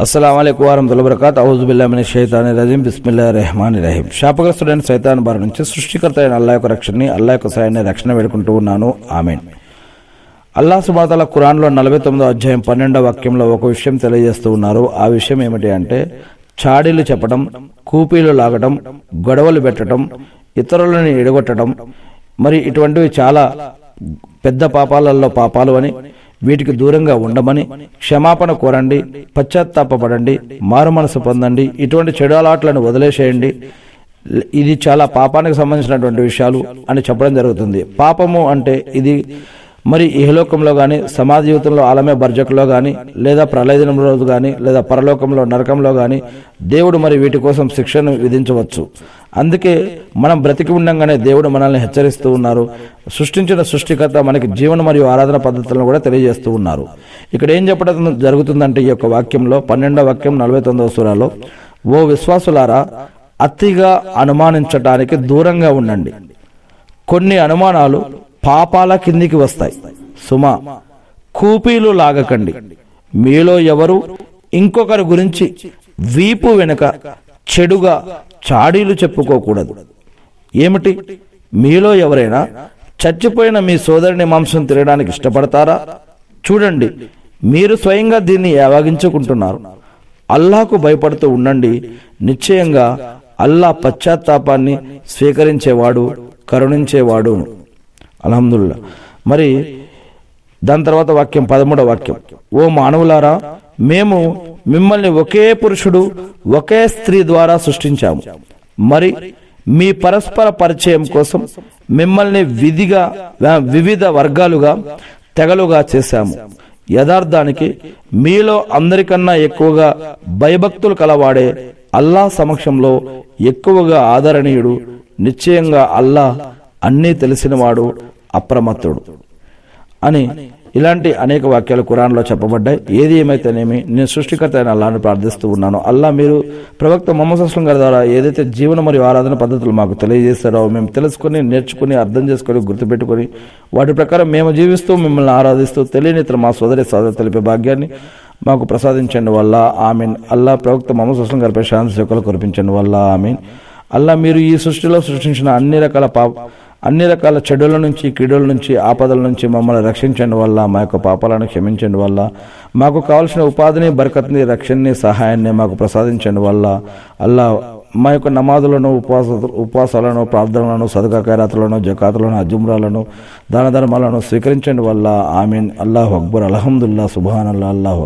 అస్సలాము అలైకుం వరహ్మతుల్లాహి వబరకాతుహు. అఊజు బిల్లాహి మినష్ షైతానిర్ రజీం. బిస్మిల్లాహిర్ రహమానిర్ రహీం. శాపగ్రస్తుడైన సైతాన్ బారి నుంచి సృష్టికర్త అయిన అల్లాహ్ యొక్క రక్షణని, అల్లాహ్ యొక్క సాయాన్ని రక్షణ వేడుకుంటూ ఉన్నాను. ఆమీన్. అల్లాహ్ సుబ్హానహు వ తఆలా ఖురాన్లో 49వ అధ్యాయం 12వ వాక్యంలో ఒక విషయం తెలియజేస్తూ ఉన్నారు. ఆ విషయం ఏమిటి అంటే, చాడీలు చెప్పడం, కూపీలు లాగడం, గొడవలు పెట్టడం, ఇతరులని ఎడగొట్టడం, మరి ఇటువంటివి చాలా పెద్ద పాపాలలో పాపాలు అని, వీటికి దూరంగా ఉండమని, క్షమాపణ కోరండి, పశ్చాత్తాపపడండి, మారు మనసు పొందండి, ఇటువంటి చెడు అలవాట్లను వదిలేసేయండి, ఇది చాలా పాపానికి సంబంధించినటువంటి విషయాలు అని చెప్పడం జరుగుతుంది. పాపము అంటే ఇది మరి ఇహలోకంలో కానీ, సమాజ జీవితంలో ఆలమే బర్జకులో కానీ, లేదా ప్రళయ దినం రోజు కానీ, లేదా పరలోకంలో నరకంలో కానీ దేవుడు మరి వీటి కోసం శిక్షను విధించవచ్చు. అందుకే మనం బ్రతికి ఉండంగానే దేవుడు మనల్ని హెచ్చరిస్తూ ఉన్నారు. సృష్టించిన సృష్టికర్త మనకి జీవన మరియు ఆరాధన పద్ధతులను కూడా తెలియజేస్తూ ఉన్నారు. ఇక్కడ ఏం చెప్పడం జరుగుతుందంటే, ఈ యొక్క వాక్యంలో 12వ వాక్యం 49వ సూరాలో, ఓ విశ్వాసులారా, అతిగా అనుమానించటానికి దూరంగా ఉండండి. కొన్ని అనుమానాలు పాపాల కిందికి వస్తాయి. సుమా, కూపీలు లాగకండి. మీలో ఎవరు ఇంకొకరి గురించి వీపు వెనుక చెడుగా చాడీలు చెప్పుకోకూడదు. ఏమిటి? మీలో ఎవరైనా చచ్చిపోయిన మీ సోదరుని మాంసం తినడానికి ఇష్టపడతారా? చూడండి, మీరు స్వయంగా దీన్ని యావగించుకుంటున్నారు. అల్లాహకు భయపడుతూ ఉండండి. నిశ్చయంగా అల్లాహ్ పశ్చాత్తాపాన్ని స్వీకరించేవాడు, కరుణించేవాడు. అల్హమ్దుల్లా. మరి దాని తర్వాత వాక్యం 13వ వాక్యం, ఓ మానవులారా, మేము మిమ్మల్ని ఒకే పురుషుడు ఒకే స్త్రీ ద్వారా సృష్టించాము. మరి మీ పరస్పర పరిచయం కోసం మిమ్మల్ని వివిధ వర్గాలుగా, తెగలుగా చేశాము. యథార్థానికి మీలో అందరికన్నా ఎక్కువగా భయభక్తులు కలవాడే అల్లాహ్ సమక్షంలో ఎక్కువగా ఆదరణీయుడు. నిశ్చయంగా అల్లాహ్ అన్నీ తెలిసినవాడు, అప్రమత్తుడు అని ఇలాంటి అనేక వాక్యాలు ఖురాన్లో చెప్పబడ్డాయి. ఏది ఏమైతేనేమి, నేను సృష్టికర్త అయిన అల్లాహ్ను ప్రార్థిస్తూ ఉన్నాను. అల్లాహ్ మీరు ప్రవక్త ముహమ్మద్ సల్లల్లాహు అలైహి వసల్లం గారి ద్వారా ఏదైతే జీవన మరియు ఆరాధన పద్ధతులు మాకు తెలియజేస్తారో మేము తెలుసుకుని, నేర్చుకుని, అర్థం చేసుకుని, గుర్తుపెట్టుకుని వాటి ప్రకారం మేము జీవిస్తూ మిమ్మల్ని ఆరాధిస్తూ తెలియని ఇతర మా సోదరి సోదరు తెలిపే భాగ్యాన్ని మాకు ప్రసాదించండి వల్ల ఆమీన్. అల్లాహ్ ప్రవక్త ముహమ్మద్ సల్లల్లాహు అలైహి వసల్లం గారిపై శాంతి శోకలు కురిపించండి వల్ల ఆమీన్. అల్లాహ్ మీరు ఈ సృష్టిలో సృష్టించిన అన్ని రకాల చెడుల నుంచి, కీడుల నుంచి, ఆపదల నుంచి మమ్మల్ని రక్షించండి వల్ల, మా యొక్క పాపాలను క్షమించండి వల్ల, మాకు కావాల్సిన ఉపాధిని, బరకత్ని, రక్షణని, సహాయాన్ని మాకు ప్రసాదించండి వల్ల, అల్లాహ్ మా యొక్క నమాజులను, ఉపవాసాలను, ప్రార్థనలను, సదకా ఖైరాతులను, జకాతులను, అజుమ్రాలను, దాన ధర్మాలను స్వీకరించండి వల్ల ఆమీన్. అల్లాహు అక్బర్. అల్హమ్దుల్లాహ్. సుబ్హానల్లాహ్. అల్లాహు